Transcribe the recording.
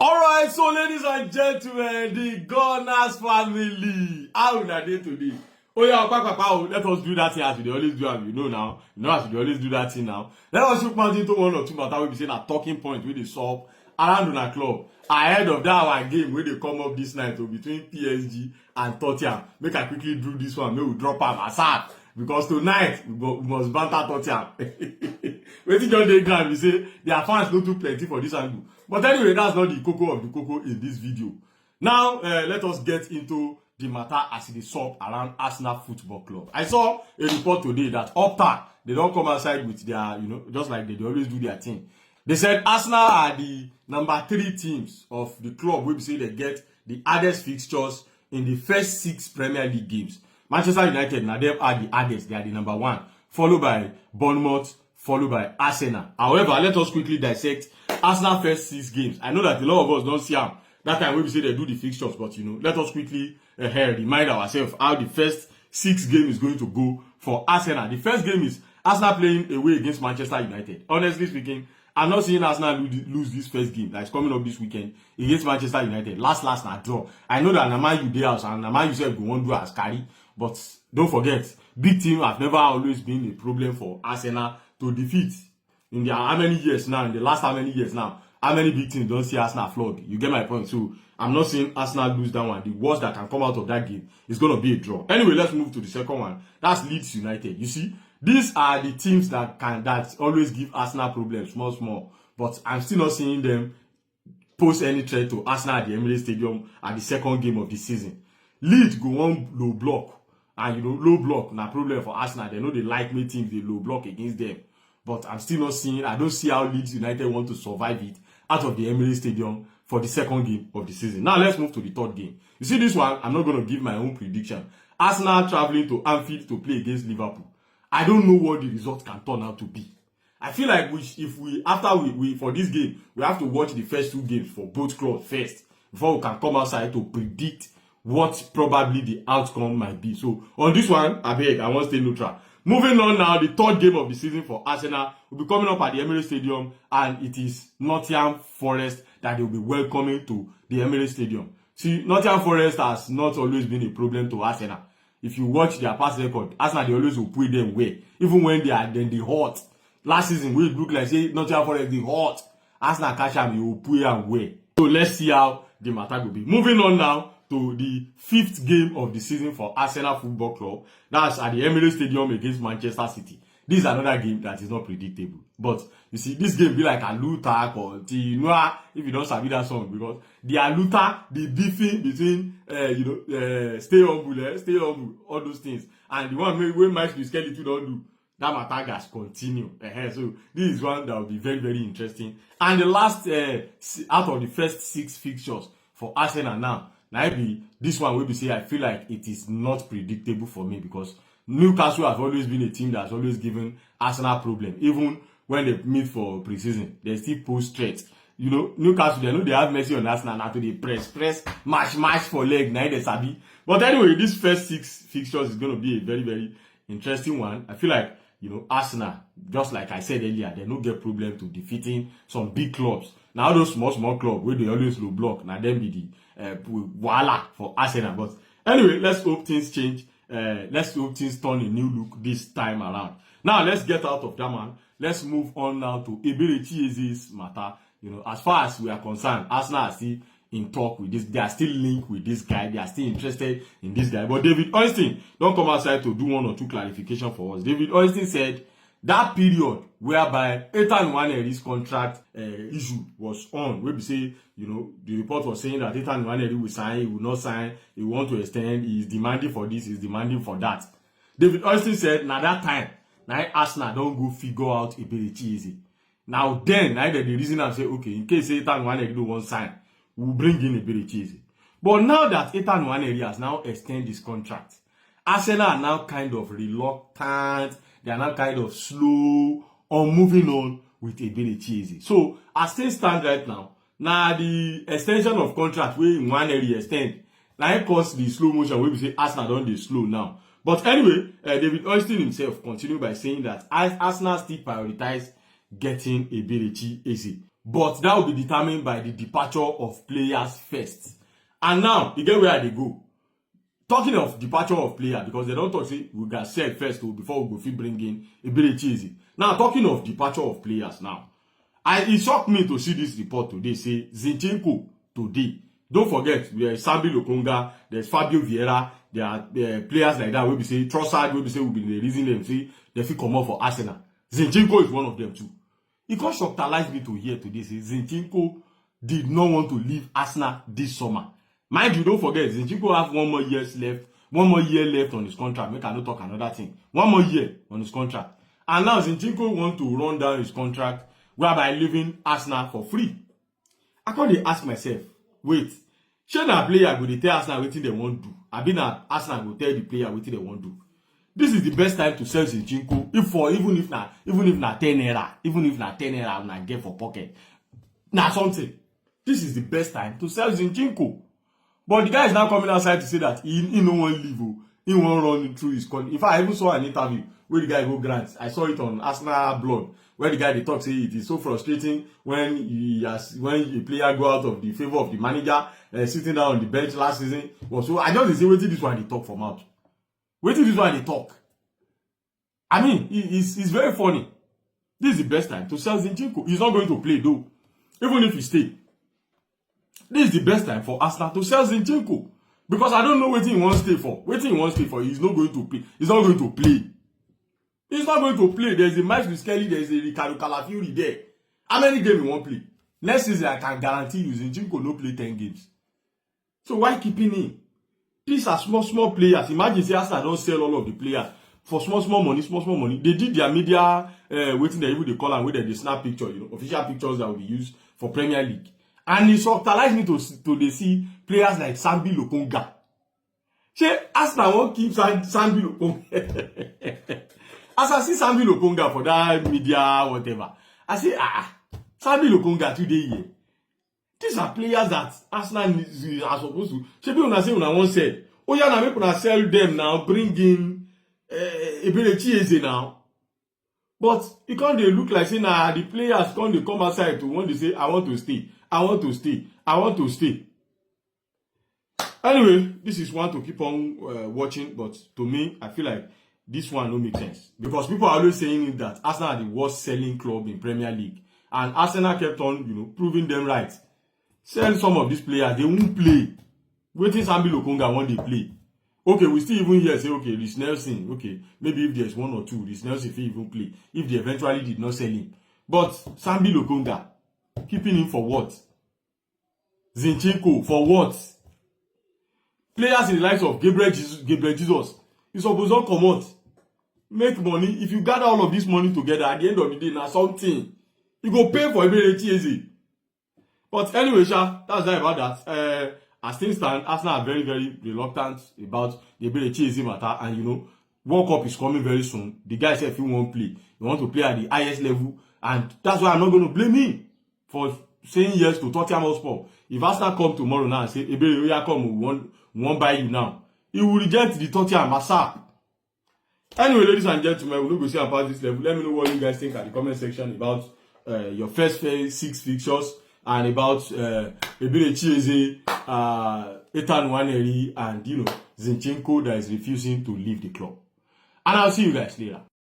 Alright, so ladies and gentlemen, the Gunners family. How are they today? Oh yeah, Papa, let us do that thing as we always do, and you know now. You know as we always do that thing now. Let us look out into one or two matters we be saying a talking point with the sub around the club. Ahead of that one game where they come up this night between PSG and Tottenham. Make I quickly do this one, make we drop am aside. Because tonight we must banter Tottenham. Wetin just dey ground we say their fans no too plenty for this angle. But anyway, that's not the cocoa of the cocoa in this video. Now, let us get into the matter as it is up around Arsenal Football Club. I saw a report today that Opta, they don't come outside with their, just like they always do their thing. They said Arsenal are the number 3 teams of the club where we say they get the hardest fixtures in the first 6 Premier League games. Manchester United, now them are the hardest, they are the number 1, followed by Bournemouth, followed by Arsenal. However, let us quickly dissect Arsenal first 6 games. I know that a lot of us don't see them that time when we say they do the fixtures, but let us quickly remind ourselves how the first 6 games is going to go for Arsenal. The first game is Arsenal playing away against Manchester United. Honestly speaking, I'm not seeing Arsenal lose this first game that's coming up this weekend against Manchester United. Last na draw. I know that Naman you dey house and Naman you said go won't do as carry, but don't forget, big team have never always been a problem for Arsenal to defeat. In the how many years now? In the last how many years now? How many big teams don't see Arsenal flog? You get my point. So I'm not saying Arsenal lose that one. The worst that can come out of that game is going to be a draw. Anyway, let's move to the second one. That's Leeds United. You see, these are the teams that always give Arsenal problems, small. But I'm still not seeing them pose any threat to Arsenal at the Emirates Stadium at the second game of the season. Leeds go on low block. And low block na problem for Arsenal. They know they like me teams, they low block against them. But I'm still not seeing, I don't see how Leeds United want to survive it out of the Emirates Stadium for the second game of the season. Now let's move to the third game. You see this one, I'm not going to give my own prediction. Arsenal traveling to Anfield to play against Liverpool. I don't know what the result can turn out to be. I feel like after we for this game, we have to watch the first 2 games for both clubs first before we can come outside to predict what probably the outcome might be. So on this one, I want to stay neutral. Moving on now, the third game of the season for Arsenal will be coming up at the Emirates Stadium, and it is Nottingham Forest that they will be welcoming to the Emirates Stadium. See, Nottingham Forest has not always been a problem to Arsenal. If you watch their past record, Arsenal they always will put them away, even when they are the hot. Last season, we look like say Nottingham Forest the hot. Arsenal catch them, you will put them away. So let's see how the matter will be. Moving on now to the 5th game of the season for Arsenal Football Club. That's at the Emirates Stadium against Manchester City. This is another game that is not predictable. But you see, this game be like a Aluta or Tinua, if you don't sabi that song, because the Aluta, the beefing between stay humble, all those things. And the one where Mike Skeleton don't do, that matter has continue. So this is one that will be very, very interesting. And the last out of the first 6 fixtures for Arsenal now, this one will be say I feel like it is not predictable for me, because Newcastle has always been a team that has always given Arsenal problem. Even when they meet for preseason, they still pose threats. Newcastle, they know they have mercy on Arsenal now to they press, match for leg, now they sabi. But anyway, this first 6 fixtures is going to be a very, very interesting one. I feel like, Arsenal, just like I said earlier, they don't get problem to defeating some big clubs. Now those small clubs where they always low block, now them be the voila for Arsenal. But anyway, let's hope things change. Let's hope things turn a new look this time around. Now let's get out of that one. Let's move on now to Eberechi Eze's matter. As far as we are concerned, Arsenal are still in talk with this. They are still linked with this guy. They are still interested in this guy. But David Oistin don't come outside to do 1 or 2 clarification for us. David Oistin said that period whereby Ethan Nwaneri's contract issue was on, where we say, the report was saying that Ethan Nwaneri will sign, he will not sign, he will want to extend, he is demanding for this, he is demanding for that. David Oistin said, now that time, now Arsenal don't go figure out Eberechi Eze. Now then, the reason I say, okay, in case Ethan Nwaneri don't want to sign, we'll bring in Eberechi Eze. But now that Ethan Nwaneri has now extended his contract, Arsenal are now kind of reluctant, they are now kind of slow on moving on with Eberechi Eze. So, as things stand right now the extension of contract where Nwaneri extend, now it cause the slow motion where we say Arsenal don't dey slow now. But anyway, David Oistin himself continued by saying that Arsenal still prioritize getting Eberechi Eze. but that will be determined by the departure of players first. And now, you get where they go. Talking of departure of player, because they don't talk, say, we got said first before we go bring in Ebere Chieze. Now, talking of departure of players now, it shocked me to see this report today, say, Zinchenko today. Don't forget, there's Sambi Lokonga, there's Fabio Vieira, there are players like that, where we say, Trossard, where we say, will be the reason them say, they feel come out for Arsenal. Zinchenko is one of them too. It got shocked me to hear today, say, Zinchenko did not want to leave Arsenal this summer. Mind you, don't forget, Zinchenko have 1 more year left. 1 more year left on his contract. Make I not talk another thing. 1 more year on his contract. And now Zinchenko want to run down his contract whereby leaving Arsenal for free. I can't ask myself, wait, should a player go tell Arsenal what they want to do? I been at Arsenal go tell the player what they want to do. This is the best time to sell Zinchenko. Even if na 10 naira, na get for pocket. Now something. This is the best time to sell Zinchenko. But the guy is now coming outside to say that he no one leave. He won't run through his contract. In fact, I even saw an interview where the guy go grant. I saw it on Arsenal blog where the guy they talk say it is so frustrating when a player go out of the favor of the manager sitting down on the bench last season. So I just say waiting this one they talk from out. Waiting this one they talk. I mean, it's very funny. This is the best time to sell Zinchenko. He's not going to play though, even if he stay. This is the best time for Arsenal to sell Zinchenko. Because I don't know what he wants to stay for. What he wants to stay for, he's not going to play. He's not going to play. He's not going to play. There's a Mike Kelly, there's a Ricardo Calafiori there. How many games he won't play? Next season, I can guarantee you, Zinchenko no play 10 games. So why keeping him? These are small players. Imagine say Arsenal don't sell all of the players for small money. They did their media, waiting there, even they call and wait they snap picture, official pictures that will be used for Premier League. And it shocked me to see players like Sambi Lokonga. Say, Arsenal won't keep Sambi Lokonga. As I see Sambi Lokonga for that media, whatever, I say, Sambi Lokonga today here. These are players that Arsenal are supposed to. She be una say una won't sell. Oh yeah, now make una sell them now. Bring in Ebere Chieze now. But it can't they look like say now the players can't they come outside to want to say I want to stay. I want to stay. Anyway, this is one to keep on watching, but to me, I feel like this one don't make sense. Because people are always saying that Arsenal are the worst selling club in Premier League. And Arsenal kept on, proving them right. Sell some of these players, they won't play. Waiting Sambi Lokonga when they play. Okay, we still even here say, okay, Reece Nelson, okay, maybe if there's 1 or 2, Reece Nelson if he even play. If they eventually did not sell him. But Sambi Lokonga, keeping him for what? Zinchenko for what? Players in the likes of Gabriel Jesus, you suppose not come out. Make money. If you gather all of this money together at the end of the day, now something. You go pay for Ebere Chieze. But anyway, that's not about that. As things stand, Arsenal are very, very reluctant about the Ebere Chieze matter. And World Cup is coming very soon. The guy said if he won't play, he want to play at the highest level. And that's why I'm not going to blame him for saying yes to Tottenham Hotspur. If Arsenal come tomorrow now and say, Ebere, you come, we won't buy you now, he will reject the Tottenham ASAP. Anyway, ladies and gentlemen, we'll go see about this level. Let me know what you guys think at the comment section about your first 6 fixtures and about Ebere Chieze, Ethan Nwaneri, and Zinchenko that is refusing to leave the club. And I'll see you guys later.